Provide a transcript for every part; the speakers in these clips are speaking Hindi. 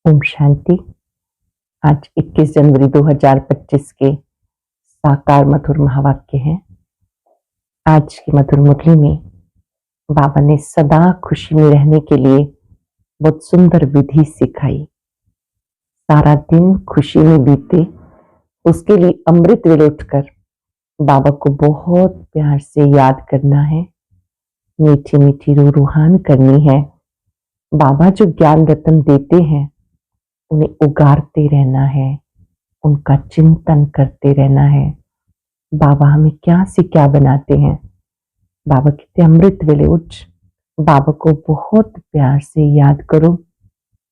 ओम शांति। आज 21 जनवरी 2025 के साकार मधुर महावाक्य हैं। आज की मधुर मुरली में बाबा ने सदा खुशी में रहने के लिए बहुत सुंदर विधि सिखाई। सारा दिन खुशी में बीते, उसके लिए अमृत वेले उठकर बाबा को बहुत प्यार से याद करना है, मीठी मीठी रूहान करनी है। बाबा जो ज्ञान रत्न देते हैं उन्हें उगारते रहना है, उनका चिंतन करते रहना है। बाबा हमें क्या से क्या बनाते हैं। बाबा कहते अमृत वेले उठ, बाबा को बहुत प्यार से याद करो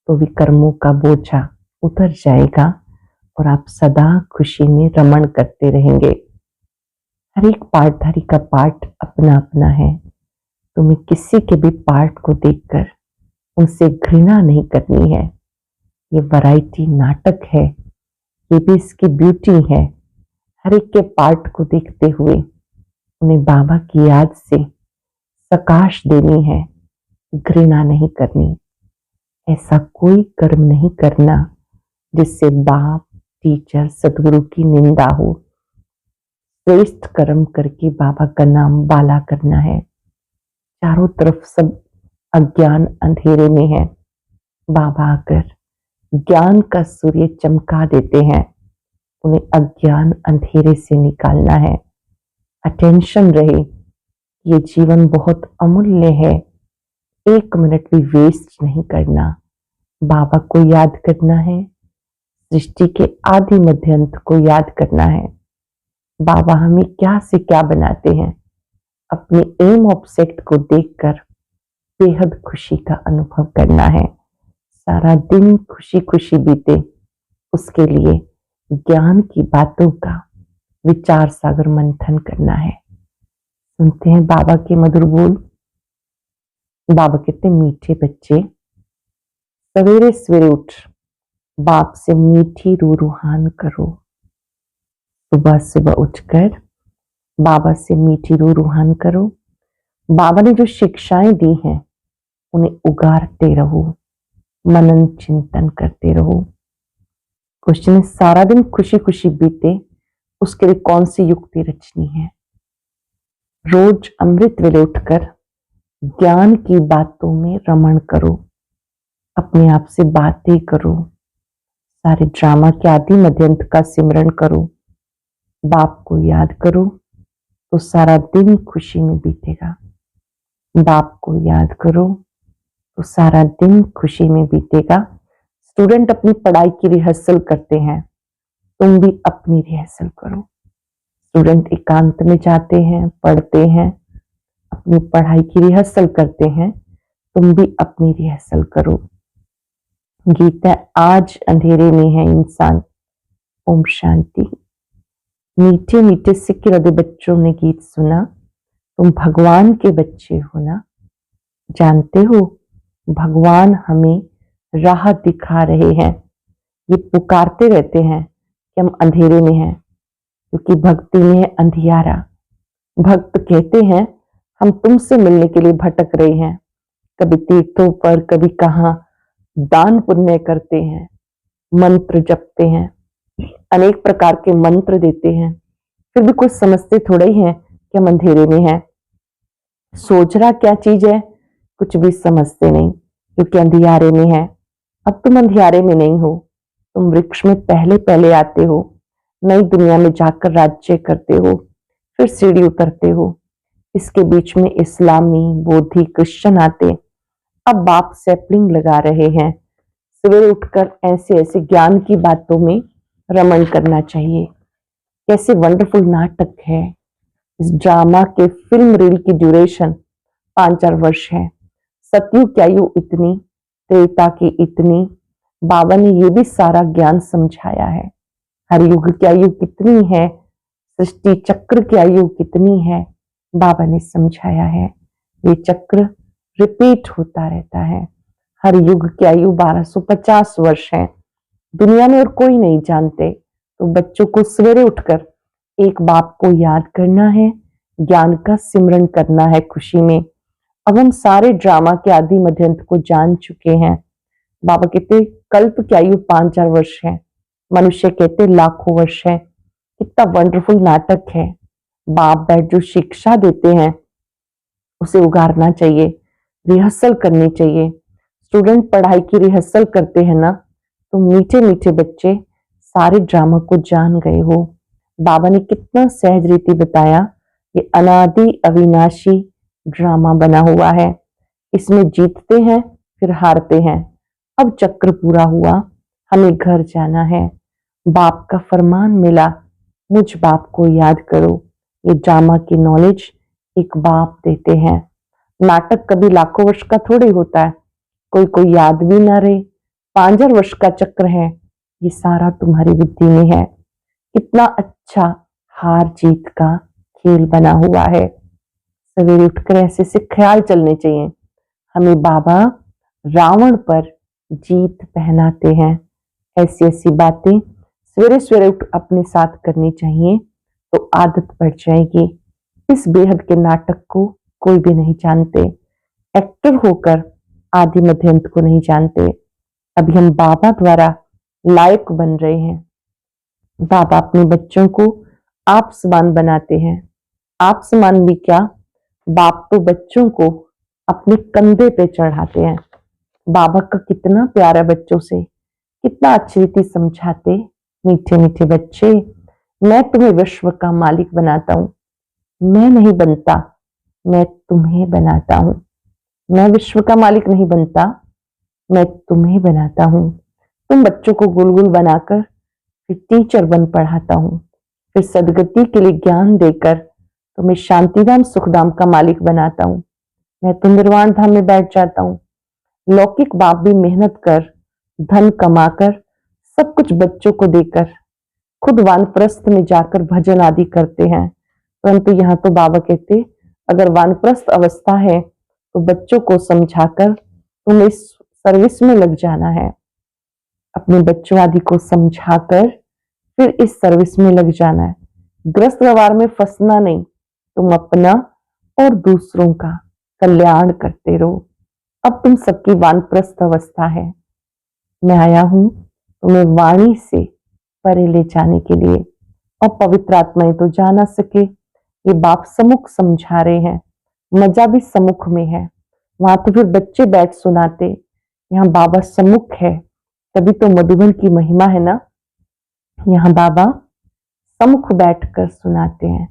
तो भी कर्मों का बोझा उतर जाएगा और आप सदा खुशी में रमण करते रहेंगे। हर एक पाठधारी का पाठ अपना अपना है। तुम्हें किसी के भी पाठ को देखकर उनसे घृणा नहीं करनी है। ये वैरायटी नाटक है, ये भी इसकी ब्यूटी है। हर एक के पार्ट को देखते हुए उन्हें बाबा की याद से सकाश देनी है, घृणा नहीं करनी। ऐसा कोई कर्म नहीं करना जिससे बाप, टीचर, सदगुरु की निंदा हो। श्रेष्ठ कर्म करके बाबा का नाम बाला करना है। चारों तरफ सब अज्ञान अंधेरे में है, बाबा आकर ज्ञान का सूर्य चमका देते हैं। उन्हें अज्ञान अंधेरे से निकालना है। अटेंशन रहे, ये जीवन बहुत अमूल्य है, 1 मिनट भी वेस्ट नहीं करना। बाबा को याद करना है, सृष्टि के आदि मध्य अंत को याद करना है। बाबा हमें क्या से क्या बनाते हैं, अपने एम ऑब्जेक्ट को देखकर बेहद खुशी का अनुभव करना है। सारा दिन खुशी खुशी बीते, उसके लिए ज्ञान की बातों का विचार सागर मंथन करना है। सुनते हैं बाबा के मधुर बोल। बाबा कहते मीठे बच्चे, सवेरे सवेरे उठ बाप से मीठी रूहान करो। सुबह सुबह उठकर बाबा से मीठी रूहान करो। बाबा ने जो शिक्षाएं दी हैं उन्हें उगारते रहो, मनन चिंतन करते रहो। क्वेश्चन, सारा दिन खुशी खुशी बीते, उसके लिए कौन सी युक्ति रचनी है। रोज अमृत वेले उठकर ज्ञान की बातों में रमण करो, अपने आप से बातें करो, सारे ड्रामा के आदि मध्यंत का सिमरन करो, बाप को याद करो तो सारा दिन खुशी में बीतेगा। बाप को याद करो तो सारा दिन खुशी में बीतेगा। स्टूडेंट अपनी पढ़ाई की रिहर्सल करते हैं, तुम भी अपनी रिहर्सल करो। स्टूडेंट एकांत में जाते हैं, पढ़ते हैं, अपनी पढ़ाई की रिहर्सल करते हैं, तुम भी अपनी रिहर्सल करो। गीता, आज अंधेरे में है इंसान। ओम शांति। मीठे मीठे सिख हृदय बच्चों ने गीत सुना, तुम भगवान के बच्चे हो ना। जानते हो भगवान हमें राह दिखा रहे हैं। ये पुकारते रहते हैं कि हम अंधेरे में हैं, क्योंकि भक्ति में है अंधियारा। भक्त कहते हैं हम तुमसे मिलने के लिए भटक रहे हैं, कभी तीर्थों पर, कभी कहाँ दान पुण्य करते हैं, मंत्र जपते हैं, अनेक प्रकार के मंत्र देते हैं, फिर भी कुछ समझते थोड़ा ही है कि हम अंधेरे में हैं। सोचना क्या चीज है, कुछ भी समझते नहीं, क्योंकि अंधियारे में है। अब तुम अंधियारे में नहीं हो, तुम वृक्ष में पहले पहले आते हो, नई दुनिया में जाकर राज्य करते हो, फिर सीढ़ी उतरते हो। इसके बीच में इस्लामी, बौद्धि, क्रिश्चियन आते। अब बाप सैपलिंग लगा रहे हैं। सवेरे उठकर ऐसे ऐसे ज्ञान की बातों में रमण करना चाहिए। कैसे वंडरफुल नाटक है। इस ड्रामा के फिल्म रील की ड्यूरेशन 5-4 वर्ष है। सतयुग की आयु इतनी, त्रेता की इतनी। बाबा ने ये भी सारा ज्ञान समझाया है। हर युग की आयु कितनी है, सृष्टि चक्र की आयु कितनी है, बाबा ने समझाया है। ये चक्र रिपीट होता रहता है। हर युग की आयु 1250 वर्ष है। दुनिया में और कोई नहीं जानते। तो बच्चों को सवेरे उठकर एक बाप को याद करना है, ज्ञान का सिमरन करना है खुशी में। अब हम सारे ड्रामा के आदि मध्यंत को जान चुके हैं। बाबा कहते कल्प की आयु 5,000 वर्ष है, मनुष्य कहते लाखों वर्ष है। कितना वंडरफुल नाटक है। बाप बैठ जो शिक्षा देते हैं उसे उगारना चाहिए, रिहर्सल करनी चाहिए। स्टूडेंट पढ़ाई की रिहर्सल करते हैं ना, तो मीठे मीठे बच्चे सारे ड्रामा को जान गए हो। बाबा ने कितना सहज रीति बताया। ये अनादि अविनाशी ड्रामा बना हुआ है, इसमें जीतते हैं फिर हारते हैं। अब चक्र पूरा हुआ, हमें घर जाना है। बाप का फरमान मिला, मुझ बाप को याद करो। ये ड्रामा की नॉलेज एक बाप देते हैं। नाटक कभी लाखों वर्ष का थोड़ी होता है, कोई कोई याद भी ना रहे। 5,000 वर्ष का चक्र है, ये सारा तुम्हारी बुद्धि में है। कितना अच्छा हार जीत का खेल बना हुआ है। सवेरे उठकर ऐसे से ख्याल चलने चाहिए। हमें बाबा रावण पर जीत पहनाते हैं। ऐसी ऐसी बातें सवेरे सवेरे उठ अपने साथ करनी चाहिए, तो आदत पड़ जाएगी। इस बेहद के नाटक को कोई भी नहीं जानते। एक्टर होकर आदि मध्य अंत को नहीं जानते। अभी हम बाबा द्वारा लायक बन रहे हैं। बाबा अपने बच्चों को आप समान बनाते हैं। आप समान भी क्या, बाप तो बच्चों को अपने कंधे पे चढ़ाते हैं। बाबा का कितना प्यार है बच्चों से, कितना अच्छी रीति समझाते। मीठे मीठे बच्चे, मैं तुम्हें विश्व का मालिक बनाता हूं। मैं नहीं बनता, मैं तुम्हें बनाता हूं। मैं विश्व का मालिक नहीं बनता, मैं तुम्हें बनाता हूं। तुम बच्चों को गुलगुल बनाकर फिर टीचर बन पढ़ाता हूं, फिर सदगति के लिए ज्ञान देकर तुम्हें शांतिधाम सुखधाम का मालिक बनाता हूं। मैं तो निर्वाण धाम में बैठ जाता हूं। लौकिक बाप भी मेहनत कर, धन कमाकर, सब कुछ बच्चों को देकर खुद वानप्रस्थ में जाकर भजन आदि करते हैं। परंतु यहाँ तो बाबा कहते अगर वानप्रस्थ अवस्था है तो बच्चों को समझाकर तुम्हें इस सर्विस में लग जाना है। अपने बच्चों आदि को समझाकर फिर इस सर्विस में लग जाना है। ग्रस्त व्यवहार में फंसना नहीं, तुम अपना और दूसरों का कल्याण करते रहो। अब तुम सबकी वानप्रस्थ अवस्था है। मैं आया हूं तुम्हें वाणी से परे ले जाने के लिए। और पवित्र आत्माएं तो जा ना सके, ये बाप सम्मुख समझा रहे हैं, मजा भी सम्मुख में है। वहां तो फिर बच्चे बैठ सुनाते, यहाँ बाबा सम्मुख है, तभी तो मधुबन की महिमा है ना। यहाँ बाबा सम्मुख बैठकर सुनाते हैं,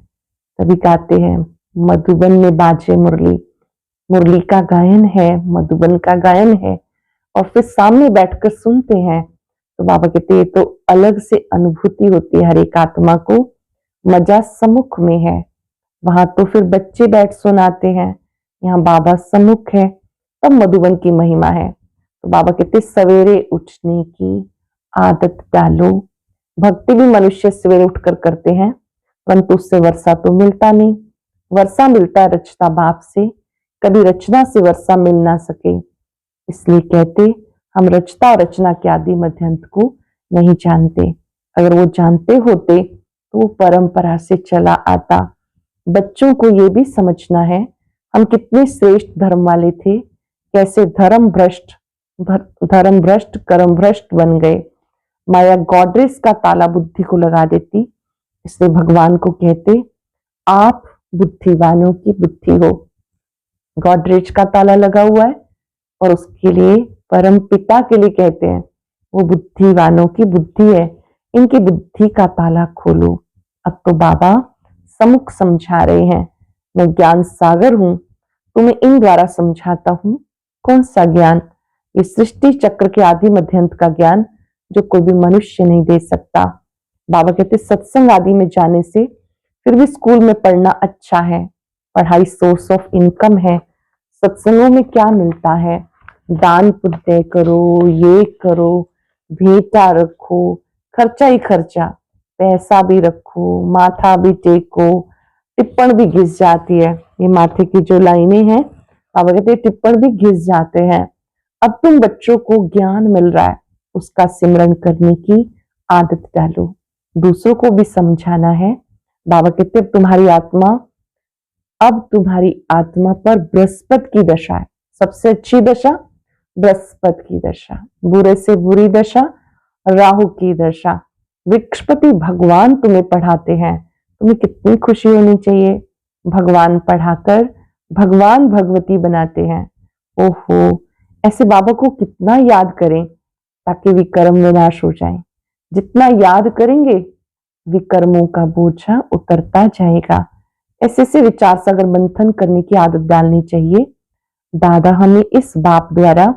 तभी गाते हैं मधुबन में बाजे मुरली। मुरली का गायन है, मधुबन का गायन है, और फिर सामने बैठकर सुनते हैं। तो बाबा कहते ये तो अलग से अनुभूति होती है हर एक आत्मा को। मजा सम्मुख में है। वहां तो फिर बच्चे बैठ सुनाते हैं, यहाँ बाबा सम्मुख है, तब मधुबन की महिमा है। तो बाबा कहते सवेरे उठने की आदत डालो। भक्ति भी मनुष्य सवेरे उठकर करते हैं, परंतु उससे वर्षा तो मिलता नहीं। वर्षा मिलता रचता बाप से, कभी रचना से वर्षा मिल ना सके। इसलिए कहते हम रचता और रचना के आदि मध्यंत को नहीं जानते। अगर वो जानते होते तो वो परंपरा से चला आता। बच्चों को ये भी समझना है हम कितने श्रेष्ठ धर्म वाले थे, कैसे धर्म भ्रष्ट कर्म भ्रष्ट बन गए। माया गॉड्रेस का ताला बुद्धि को लगा देती। इसलिए भगवान को कहते आप बुद्धिवानों की बुद्धि हो। गॉड्रेज का ताला लगा हुआ है और उसके लिए परम पिता के लिए कहते हैं वो बुद्धिवानों की बुद्धि है, इनकी बुद्धि का ताला खोलो। अब तो बाबा सम्मुख समझा रहे हैं, मैं ज्ञान सागर हूं, तुम्हें इन द्वारा समझाता हूं। कौन सा ज्ञान? ये सृष्टि चक्र के आदि मध्यंत का ज्ञान जो कोई भी मनुष्य नहीं दे सकता। बाबा कहते सत्संग आदि में जाने से फिर भी स्कूल में पढ़ना अच्छा है, पढ़ाई सोर्स ऑफ इनकम है। सत्संगों में क्या मिलता है? दान पुण्य करो, ये करो, भेंटा रखो, खर्चा ही खर्चा, पैसा भी रखो, माथा भी टेको, टिप्पण भी घिस जाती है। ये माथे की जो लाइनें हैं बाबा कहते टिप्पण भी घिस जाते हैं। अब तुम बच्चों को ज्ञान मिल रहा है, उसका सिमरन करने की आदत डालो, दूसरों को भी समझाना है। बाबा कहते अब तुम्हारी आत्मा पर बृहस्पति की दशा है, सबसे अच्छी दशा बृहस्पति की दशा, बुरे से बुरी दशा, राहु की दशा, वृक्षपति भगवान तुम्हें पढ़ाते हैं। तुम्हें कितनी खुशी होनी चाहिए। भगवान पढ़ाकर भगवान भगवती बनाते हैं। ओहो, ऐसे बाबा को कितना याद करें ताकि विकर्म विनाश हो जाए। जितना याद करेंगे विकर्मों का बोझा उतरता जाएगा। ऐसे से विचार सागर मंथन करने की आदत डालनी चाहिए। दादा हमें इस बाप द्वारा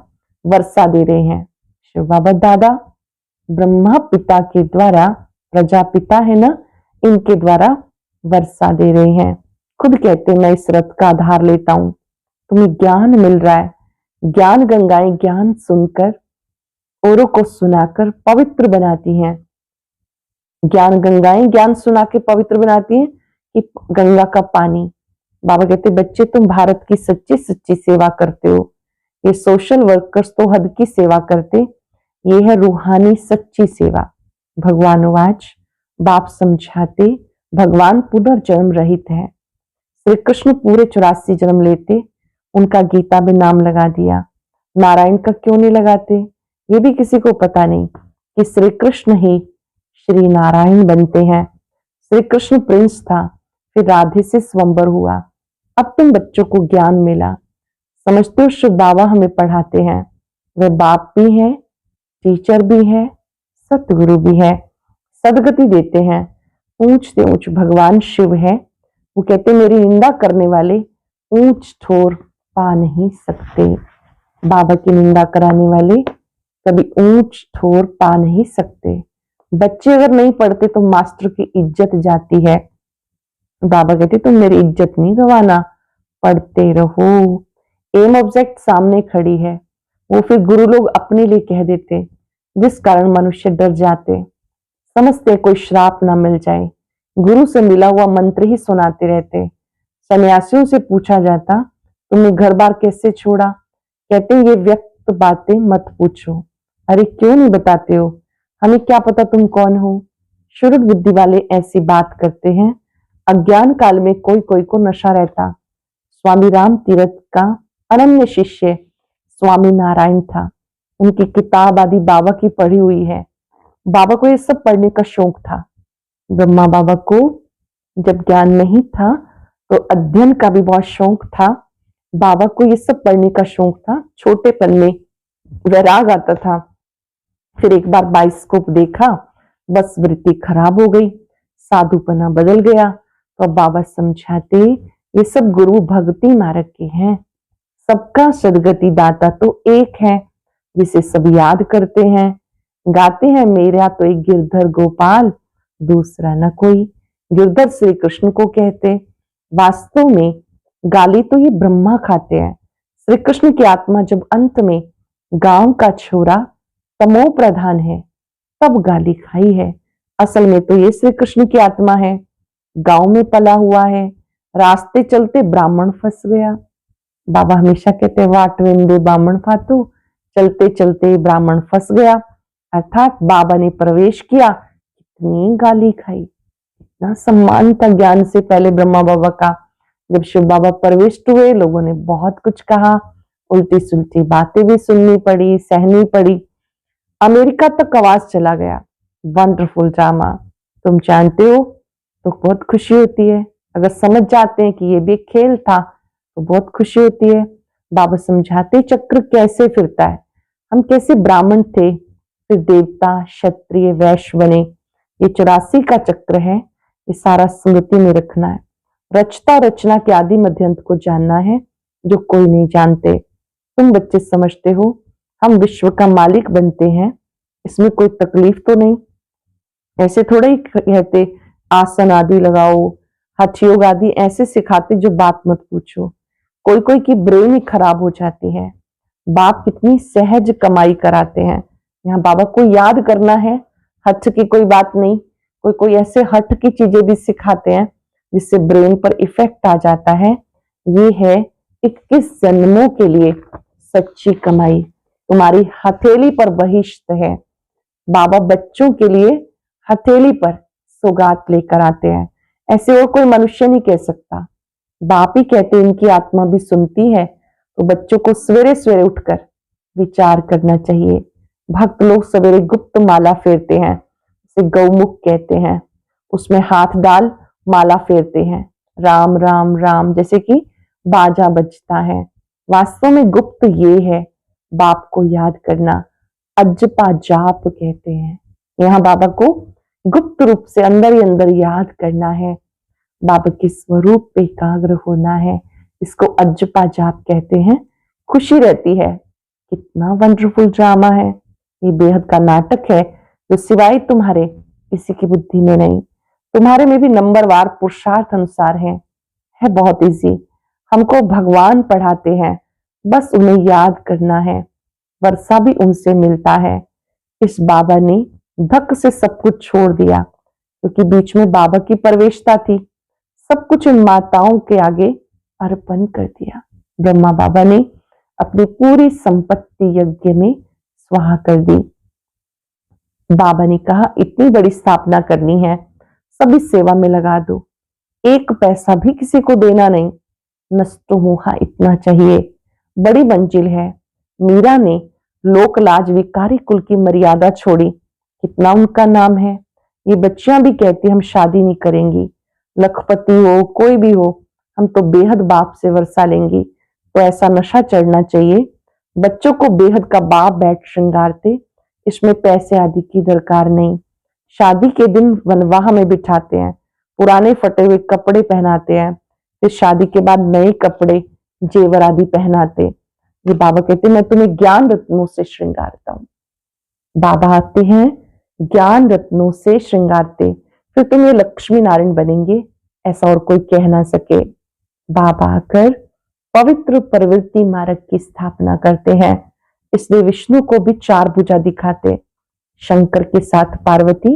वर्षा दे रहे हैं। शिव बाबा दादा ब्रह्मा पिता के द्वारा, प्रजापिता है ना, इनके द्वारा वर्षा दे रहे हैं। खुद कहते मैं इस रथ का आधार लेता हूं, तुम्हें ज्ञान मिल रहा है। ज्ञान गंगाएं ज्ञान सुनकर औरों को सुनाकर पवित्र बनाती हैं। ज्ञान गंगाएं ज्ञान सुना के पवित्र बनाती हैं कि गंगा का पानी। बाबा कहते बच्चे तुम भारत की सच्ची सच्ची सेवा करते हो। ये सोशल वर्कर्स तो हद की सेवा करते, ये है रूहानी सच्ची सेवा। भगवान वाच बाप समझाते भगवान पुनर्जन्म रहित है। श्री कृष्ण पूरे 84 जन्म लेते, उनका गीता में नाम लगा दिया। नारायण का क्यों नहीं लगाते ये भी किसी को पता नहीं कि श्री कृष्ण ही श्री नारायण बनते हैं। श्री कृष्ण प्रिंस था, फिर राधे से स्वयंवर हुआ। अब तुम बच्चों को ज्ञान मिला, समझते हो शिव बाबा हमें पढ़ाते हैं। वे बाप भी हैं, टीचर भी है, सतगुरु भी है, सदगति देते हैं। ऊंच से ऊंच भगवान शिव है। वो कहते मेरी निंदा करने वाले ऊंच ठोर पा नहीं सकते। बाबा की निंदा कराने वाले कभी ऊंच ठोर पा नहीं सकते। बच्चे अगर नहीं पढ़ते तो मास्टर की इज्जत जाती है। बाबा कहते तुम मेरी इज्जत नहीं गवाना, पढ़ते रहो। एम ऑब्जेक्ट सामने खड़ी है, वो फिर गुरु लोग अपने लिए कह देते, जिस कारण मनुष्य डर जाते, समझते कोई श्राप ना मिल जाए। गुरु से मिला हुआ मंत्र ही सुनाते रहते। सन्यासियों से पूछा जाता तुमने घर बार कैसे छोड़ा, कहते ये व्यक्त बातें मत पूछो। अरे क्यों नहीं बताते हो, हमें क्या पता तुम कौन हो। शुरू बुद्धि वाले ऐसी बात करते हैं। अज्ञान काल में कोई कोई को नशा रहता। स्वामी राम तीर्थ का अनन्य शिष्य स्वामी नारायण था। उनकी किताब आदि बाबा की पढ़ी हुई है। बाबा को ये सब पढ़ने का शौक था। ब्रह्मा बाबा को जब ज्ञान नहीं था तो अध्ययन का भी बहुत शौक था। बाबा को ये सब पढ़ने का शौक था। छोटेपन में वैराग आता था। फिर एक बार बाइस्कोप देखा, बस वृत्ति खराब हो गई, साधुपना बदल गया। तो बाबा समझाते ये सब गुरु भक्ति मार्ग के हैं। सबका सदगति दाता तो एक है जिसे सब याद करते हैं। गाते हैं मेरा तो एक गिरधर गोपाल, दूसरा न कोई। गिरधर श्री कृष्ण को कहते, वास्तव में गाली तो ये ब्रह्मा खाते हैं। श्री कृष्ण की आत्मा जब अंत में गांव का छोरा तमो प्रधान है तब गाली खाई है। असल में तो ये श्री कृष्ण की आत्मा है, गांव में पला हुआ है। रास्ते चलते ब्राह्मण फंस गया। बाबा हमेशा कहते वाट वेंदे ब्राह्मण फातू, चलते चलते ब्राह्मण फंस गया। अर्थात बाबा ने प्रवेश किया, कितनी गाली खाई, इतना सम्मान था ज्ञान से पहले ब्रह्मा बाबा का। जब शिव बाबा प्रविष्ट हुए लोगों ने बहुत कुछ कहा, उल्टी सुलटी बातें भी सुननी पड़ी, सहनी पड़ी। अमेरिका तक आवाज चला गया, वंडरफुल ड्रामा। तुम जानते हो तो बहुत खुशी होती है। अगर समझ जाते हैं कि ये भी खेल था तो बहुत खुशी होती है। बाबा समझाते चक्र कैसे फिरता है। हम कैसे ब्राह्मण थे, फिर देवता, क्षत्रिय, वैश्य बने। ये 84 का चक्र है, ये सारा स्मृति में रखना है। रचता रचना के आदि मध्यंत को जानना है जो कोई नहीं जानते। तुम बच्चे समझते हो हम विश्व का मालिक बनते हैं, इसमें कोई तकलीफ तो नहीं। ऐसे थोड़ा ही कहते आसन आदि लगाओ, हठ योग आदि ऐसे सिखाते जो बात मत पूछो। कोई कोई की ब्रेन ही खराब हो जाती है। बाप कितनी सहज कमाई कराते हैं। यहाँ बाबा को याद करना है, हठ की कोई बात नहीं। कोई कोई ऐसे हठ की चीजें भी सिखाते हैं जिससे ब्रेन पर इफेक्ट आ जाता है। ये है 21 जन्मों के लिए सच्ची कमाई, तुम्हारी हथेली पर बहिष्ट है। बाबा बच्चों के लिए हथेली पर सौगात लेकर आते हैं, ऐसे और कोई मनुष्य नहीं कह सकता। बाप ही कहते इनकी आत्मा भी सुनती है। तो बच्चों को सवेरे सवेरे उठकर विचार करना चाहिए। भक्त लोग सवेरे गुप्त माला फेरते हैं, इसे गौमुख कहते हैं। उसमें हाथ डाल माला फेरते हैं, राम राम राम जैसे कि बाजा बजता है। वास्तव में गुप्त ये है, बाप को याद करना, अजपा जाप कहते हैं। यहाँ बाबा को गुप्त रूप से अंदर ही अंदर याद करना है, बाबा के स्वरूप पे एकाग्र होना है। इसको अजपा जाप कहते हैं। खुशी रहती है। कितना वंडरफुल ड्रामा है, ये बेहद का नाटक है जो सिवाय तुम्हारे किसी की बुद्धि में नहीं, तुम्हारे में भी नंबरवार पुरुषार्थ अनुसार है बहुत इजी। हमको भगवान पढ़ाते हैं, बस उन्हें याद करना है। वर्षा भी उनसे मिलता है। इस बाबा ने धक से सब कुछ छोड़ दिया, क्योंकि बीच में बाबा की प्रवेशता थी। सब कुछ इन माताओं के आगे अर्पण कर दिया। ब्रह्मा बाबा ने अपनी पूरी संपत्ति यज्ञ में स्वाहा कर दी। बाबा ने कहा इतनी बड़ी स्थापना करनी है, सभी सेवा में लगा दो, एक पैसा भी किसी को देना नहीं। नष्ट मोहा इतना चाहिए, बड़ी मंजिल है। मीरा ने लोक लाज विकारी कुल की मर्यादा छोड़ी, कितना उनका नाम है। ये बच्चियां भी कहती हम शादी नहीं करेंगी, लखपति हो कोई भी हो, हम तो बेहद बाप से वर्षा लेंगी। तो ऐसा नशा चढ़ना चाहिए। बच्चों को बेहद का बाप बैठ श्रृंगारते, इसमें पैसे आदि की दरकार नहीं। शादी के दिन वनवाह में बिठाते हैं, पुराने फटे हुए कपड़े पहनाते हैं, फिर शादी के बाद नए कपड़े जेवर आदि पहनाते। ये बाबा कहते मैं तुम्हें ज्ञान रत्नों से श्रृंगारता हूँ। बाबा आते हैं ज्ञान रत्नों से श्रृंगारते, फिर तुम ये लक्ष्मी नारायण बनेंगे, ऐसा और कोई कह ना सके। बाबा आकर पवित्र प्रवृत्ति मार्ग की स्थापना करते हैं, इसलिए विष्णु को भी 4 भुजा दिखाते। शंकर के साथ पार्वती,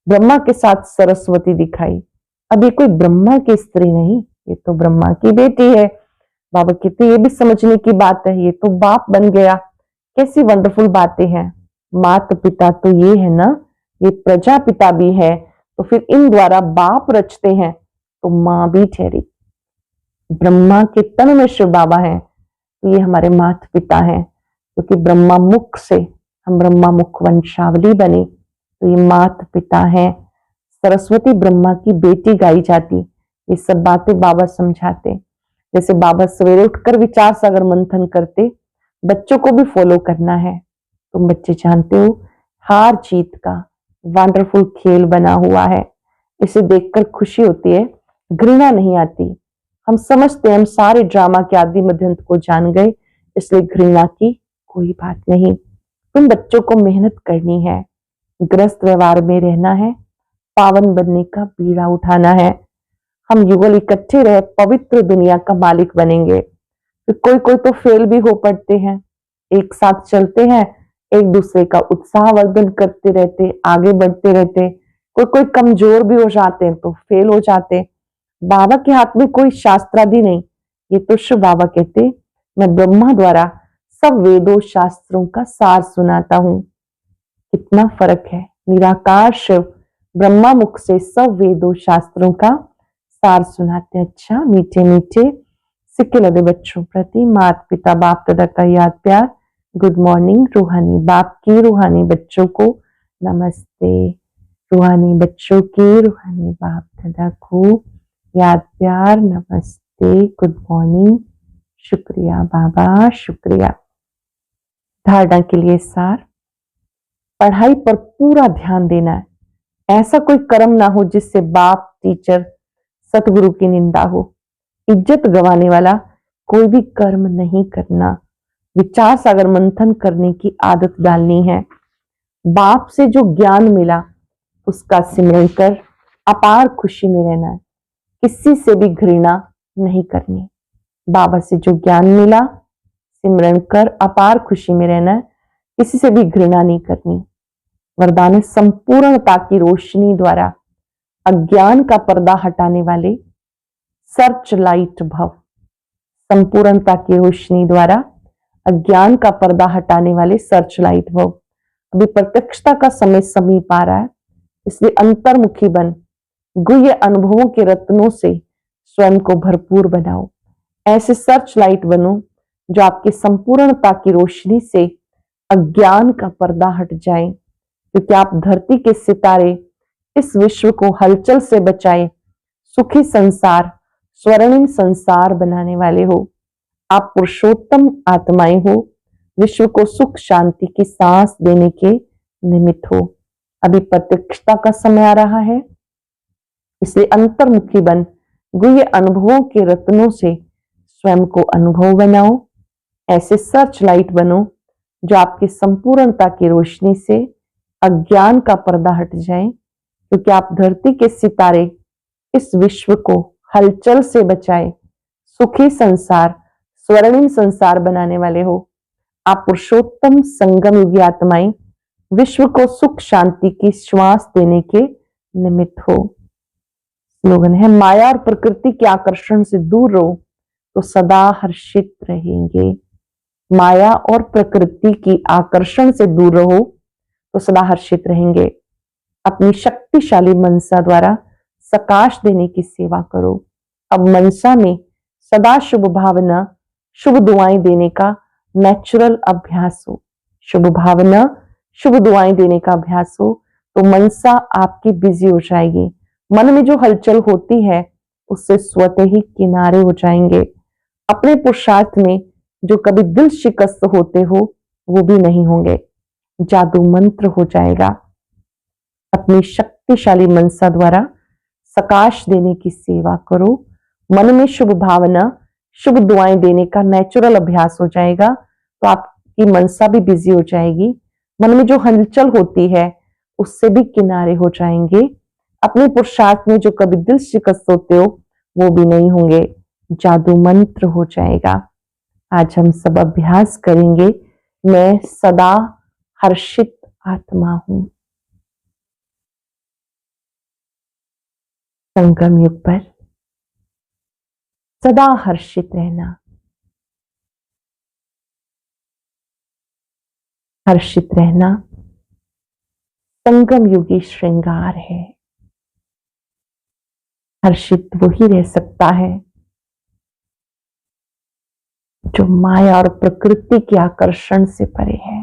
ब्रह्मा के साथ सरस्वती दिखाई। अब ये कोई ब्रह्मा की स्त्री नहीं, ये तो ब्रह्मा की बेटी है। बाबा कहते ये भी समझने की बात है, ये तो बाप बन गया। कैसी वंडरफुल बातें हैं। माता पिता तो ये है ना, ये प्रजापिता भी है, तो फिर इन द्वारा बाप रचते हैं तो मां भी ठहरी। ब्रह्मा के तन में शिव बाबा हैं, तो ये हमारे माता पिता हैं, क्योंकि ब्रह्मा मुख से हम ब्रह्मा मुख वंशावली बने, तो ये माता पिता हैं। सरस्वती ब्रह्मा की बेटी गाई जाती। ये सब बातें बाबा समझाते। जैसे बाबा सवेरे उठकर विचार सागर मंथन करते, बच्चों को भी फॉलो करना है। तुम बच्चे जानते हो हार जीत का वंडरफुल खेल बना हुआ है, इसे देखकर खुशी होती है, घृणा नहीं आती। हम समझते हैं हम सारे ड्रामा के आदि मध्यंत को जान गए, इसलिए घृणा की कोई बात नहीं। तुम बच्चों को मेहनत करनी है, ग्रस्त व्यवहार में रहना है, पावन बनने का बीड़ा उठाना है। हम युगल इकट्ठे रहे पवित्र दुनिया का मालिक बनेंगे। तो कोई कोई तो फेल भी हो पड़ते हैं, एक साथ चलते हैं, एक दूसरे का उत्साहवर्धन करते रहते, आगे बढ़ते रहते। कोई कोई कमजोर भी हो जाते हैं तो फेल हो जाते। बाबा के हाथ में कोई शास्त्रादि नहीं। ये तो शिव बाबा कहते मैं ब्रह्मा द्वारा सब वेदों शास्त्रों का सार सुनाता हूं। कितना फर्क है। निराकार शिव ब्रह्मा मुख से सब वेदों शास्त्रों का सार सुनाते। अच्छा मीठे मीठे सिक्के लदे बच्चों प्रति माता पिता बाप दादा का याद प्यार। Good morning. रूहानी बाप की रूहानी बच्चों को नमस्ते। रूहानी बच्चों की रूहानी बाप दादा को याद प्यार नमस्ते, गुड मॉर्निंग, शुक्रिया बाबा शुक्रिया। धारणा के लिए सार, पढ़ाई पर पूरा ध्यान देना है। ऐसा कोई कर्म ना हो जिससे बाप टीचर सतगुरु की निंदा हो। इज्जत गंवाने वाला कोई भी कर्म नहीं करना। विचार सागर मंथन करने की आदत डालनी है। बाप से जो ज्ञान मिला उसका सिमरन कर अपार खुशी में रहना है। किसी से भी घृणा नहीं करनी। बाबा से जो ज्ञान मिला सिमरन कर अपार खुशी में रहना है, किसी से भी घृणा नहीं करनी। वरदान संपूर्णता की रोशनी द्वारा अज्ञान का पर्दा हटाने वाले सर्च लाइट भव। संपूर्णता की रोशनी द्वारा अज्ञान का पर्दा हटाने वाले सर्च लाइट भव। अभी प्रत्यक्षता का समय समीप आ रहा है, इसलिए अंतर्मुखी बन गुह्य अनुभवों के रत्नों से स्वयं को भरपूर बनाओ। ऐसे सर्च लाइट बनो जो आपकी संपूर्णता की रोशनी से अज्ञान का पर्दा हट जाए, क्योंकि आप धरती के सितारे इस विश्व को हलचल से बचाए सुखी संसार, स्वर्णिम संसार बनाने वाले हो। आप पुरुषोत्तम आत्माएं हो, विश्व को सुख शांति की सांस देने के निमित्त हो। अभी प्रत्यक्षता का समय आ रहा है, इसलिए अंतर्मुखी बन गुह्य अनुभवों के रत्नों से स्वयं को अनुभव बनाओ। ऐसे सर्च लाइट बनो जो आपकी संपूर्णता की रोशनी से अज्ञान का पर्दा हट जाए, क्योंकि आप धरती के सितारे इस विश्व को हलचल से बचाए सुखी संसार, स्वर्णिम संसार बनाने वाले हो। आप पुरुषोत्तम संगम युगी आत्माएं विश्व को सुख शांति की श्वास देने के निमित्त हो। स्लोगन है, माया और प्रकृति के आकर्षण से दूर रहो तो सदा हर्षित रहेंगे। माया और प्रकृति की आकर्षण से दूर रहो तो सदा हर्षित रहेंगे। अपनी शक्तिशाली मनसा द्वारा सकाश देने की सेवा करो। अब मनसा में सदा शुभ भावना, शुभ दुआएं देने का नेचुरल अभ्यास हो। शुभ भावना, शुभ दुआएं देने का अभ्यास हो तो मनसा आपकी बिजी हो जाएगी। मन में जो हलचल होती है उससे स्वतः ही किनारे हो जाएंगे। अपने पुरुषार्थ में जो कभी दिल शिकस्त होते हो वो भी नहीं होंगे। जादू मंत्र हो जाएगा। अपनी शक्तिशाली मनसा द्वारा सकाश देने की सेवा करो। मन में शुभ भावना, शुभ दुआएं देने का नेचुरल अभ्यास हो जाएगा तो आपकी मनसा भी बिजी हो जाएगी। मन में जो हलचल होती है उससे भी किनारे हो जाएंगे। अपने पुरुषार्थ में जो कभी दिल शिकस्त होते हो वो भी नहीं होंगे। जादू मंत्र हो जाएगा। आज हम सब अभ्यास करेंगे, मैं सदा हर्षित आत्मा हूं। संगम युग पर सदा हर्षित रहना। हर्षित रहना संगम युगी श्रृंगार है। हर्षित वही रह सकता है जो माया और प्रकृति के आकर्षण से परे है।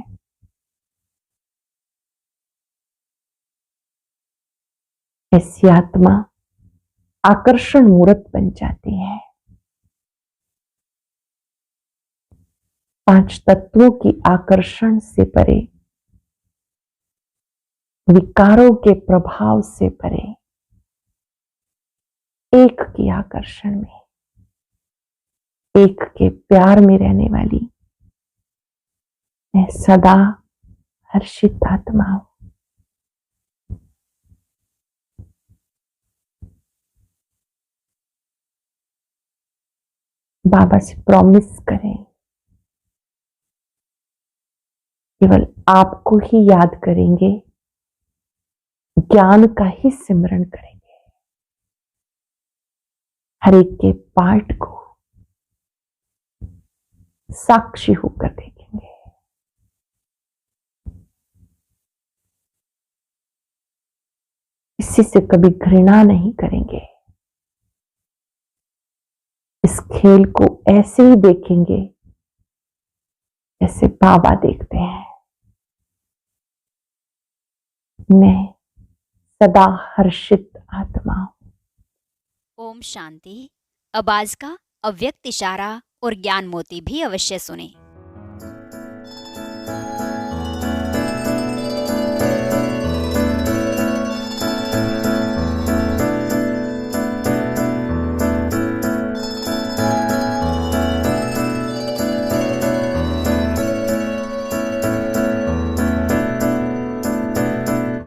ऐसी आत्मा आकर्षण मूर्त बन जाती है। 5 तत्वों की आकर्षण से परे, विकारों के प्रभाव से परे, एक की आकर्षण में, एक के प्यार में रहने वाली मैं सदा हर्षित आत्मा हूं। बाबा से प्रॉमिस करें, केवल आपको ही याद करेंगे, ज्ञान का ही सिमरन करेंगे। हर एक के पार्ट को साक्षी होकर देखेंगे। किसी से कभी घृणा नहीं करेंगे। इस खेल को ऐसे ही देखेंगे जैसे बाबा देखते हैं। मैं सदा हर्षित आत्मा हूं। ओम शांति। अब आज का अव्यक्त इशारा और ज्ञान मोती भी अवश्य सुने।